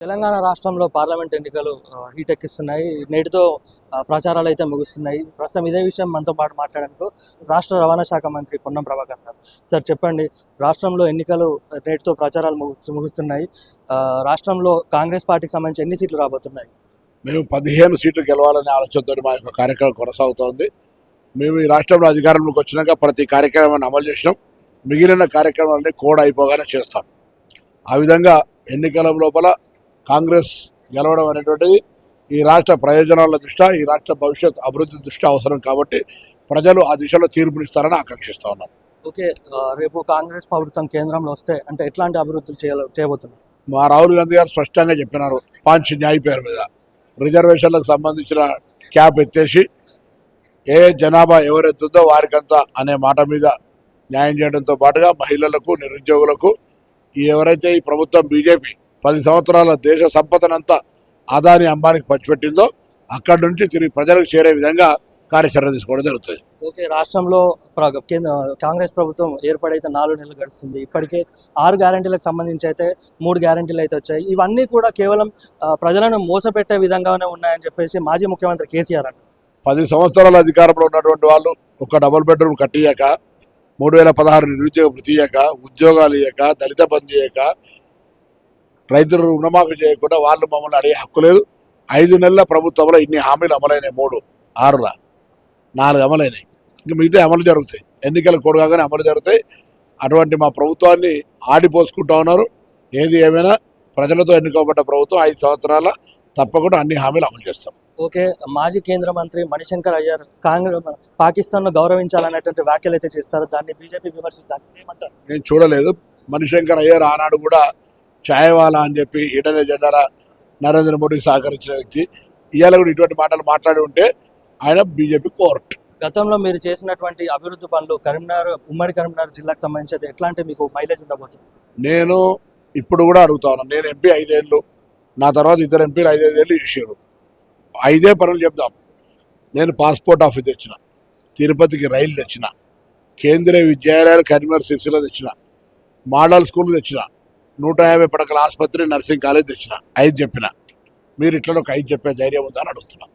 తెలంగాణ రాష్ట్రంలో పార్లమెంట్ ఎన్నికలు హీట్ ఎక్కిస్తున్నాయి. నేటితో ప్రచారాలు అయితే ముగుస్తున్నాయి. ప్రస్తుతం ఇదే విషయం మనతో పాటు మాట్లాడడానికి రాష్ట్ర రవాణా శాఖ మంత్రి పొన్నం ప్రభాకర్ గారు. సార్ చెప్పండి, రాష్ట్రంలో ఎన్నికలు నేటితో ప్రచారాలు ముగుస్తున్నాయి. రాష్ట్రంలో కాంగ్రెస్ పార్టీకి సంబంధించి ఎన్ని సీట్లు రాబోతున్నాయి? మేము 15 సీట్లు గెలవాలనే ఆలోచనతో మా యొక్క కార్యక్రమం కొనసాగుతోంది. మేము ఈ రాష్ట్రంలో అధికారంలోకి వచ్చినాక ప్రతి కార్యక్రమాన్ని అమలు చేసినాం. మిగిలిన కార్యక్రమాలని కోడ్ అయిపోగానే చేస్తాం. ఆ విధంగా ఎన్నికల లోపల కాంగ్రెస్ గెలవడం అనేటువంటిది ఈ రాష్ట్ర ప్రయోజనాల దృష్ట్యా, ఈ రాష్ట్ర భవిష్యత్ అభివృద్ధి దృష్ట్యా అవసరం కాబట్టి ప్రజలు ఆ దిశలో తీర్పునిస్తారని ఆకాంక్షిస్తా ఉన్నాం. ఓకే, రేపు కాంగ్రెస్ ప్రభుత్వం కేంద్రంలో వస్తే అంటే ఎట్లాంటి అభివృద్ధులు చేయబోతున్నారు? మా రాహుల్ గాంధీ గారు స్పష్టంగా చెప్పినారు. పాంచ్ న్యాయ్ పేరు మీద రిజర్వేషన్లకు సంబంధించిన క్యాప్ ఎత్తేసి ఏ జనాభా ఎవరెత్తుందో వారికంతా అనే మాట మీద న్యాయం చేయడంతో పాటుగా మహిళలకు, నిరుద్యోగులకు ఎవరైతే ఈ ప్రభుత్వం బీజేపీ 10 సంవత్సరాల దేశ సంపదనంతా అదాని అంబానికి పంచిపెట్టిందో అక్కడి నుంచి తిరిగి ప్రజలకు చేరే విధంగా కార్యాచరణ తీసుకోవడం జరుగుతుంది. ఓకే, రాష్ట్రంలో కాంగ్రెస్ ప్రభుత్వం ఏర్పడైతే 4 నెలలు గడుస్తుంది. ఇప్పటికే 6 గ్యారెంటీలకు సంబంధించి అయితే 3 గ్యారెంటీలు అయితే వచ్చాయి. ఇవన్నీ కూడా కేవలం ప్రజలను మోసపెట్టే విధంగానే ఉన్నాయని చెప్పేసి మాజీ ముఖ్యమంత్రి కేసీఆర్ అన్నారు. 10 సంవత్సరాల అధికారంలో ఉన్నటువంటి వాళ్ళు ఒక డబుల్ బెడ్రూమ్ కట్టియాక, 3016 నిరుద్యోగ భృతి ఇయ్యక, ఉద్యోగాలు ఇయ్యక, దళిత బంధు ఇయ్యక, రైతులు రుణమాఫీ చేయకుండా వాళ్ళు మమ్మల్ని అడిగే హక్కు లేదు. 5 నెలల ప్రభుత్వంలో ఇన్ని హామీలు అమలైనాయి. 3, 6ల 4 అమలైనాయి. ఇంకా మిగతా అమలు జరుగుతాయి. ఎన్నికల కోడ్ కాగానే అమలు జరుగుతాయి. అటువంటి మా ప్రభుత్వాన్ని ఆడిపోసుకుంటా ఉన్నారు. ఏది ఏమైనా ప్రజలతో ఎన్నుకోబడ్డ ప్రభుత్వం 5 సంవత్సరాల తప్పకుండా అన్ని హామీలు అమలు చేస్తాం. ఓకే, మాజీ కేంద్ర మంత్రి మణిశంకర్ అయ్యర్ పాకిస్తాన్ను గౌరవించాలనేటువంటి వ్యాఖ్యలు అయితే చేస్తారు. దాన్ని బీజేపీ విమర్శిస్తారు, ఏమంటారు? నేను చూడలేదు. మణిశంకర్ అయ్యర్ ఆనాడు కూడా ఛాయవాలా అని చెప్పి ఈటనే జెండాల నరేంద్ర మోడీకి సహకరించిన వ్యక్తి. ఇవాళ కూడా ఇటువంటి మాటలు మాట్లాడి ఉంటే ఆయన బీజేపీ కోర్టు. గతంలో మీరు చేసినటువంటి అభివృద్ధి పనులు ఉమ్మడి కరీంనగర్ జిల్లాకు సంబంధించి ఎట్లాంటి మీకు మైలేజ్ ఉండబోతుంది? నేను ఇప్పుడు కూడా అడుగుతా ఉన్నాను. నేను ఎంపీ 5 ఏళ్ళు, నా తర్వాత ఇద్దరు ఎంపీలు 5 ఏళ్ళు చేసారు. 5 పనులు చెప్దాం. నేను పాస్పోర్ట్ ఆఫీస్ తెచ్చిన, తిరుపతికి రైలు తెచ్చిన, కేంద్రీయ విద్యాలయాలు కరీంనగర్ సిరిసిల్ల తెచ్చిన, మోడల్ స్కూల్ తెచ్చిన, 150 పడకల ఆసుపత్రి, నర్సింగ్ కాలేజ్ తెచ్చిన. 5 చెప్పిన. మీరు ఇట్లా ఒక 5 చెప్పే ధైర్యం ఉందని అడుగుతున్నా.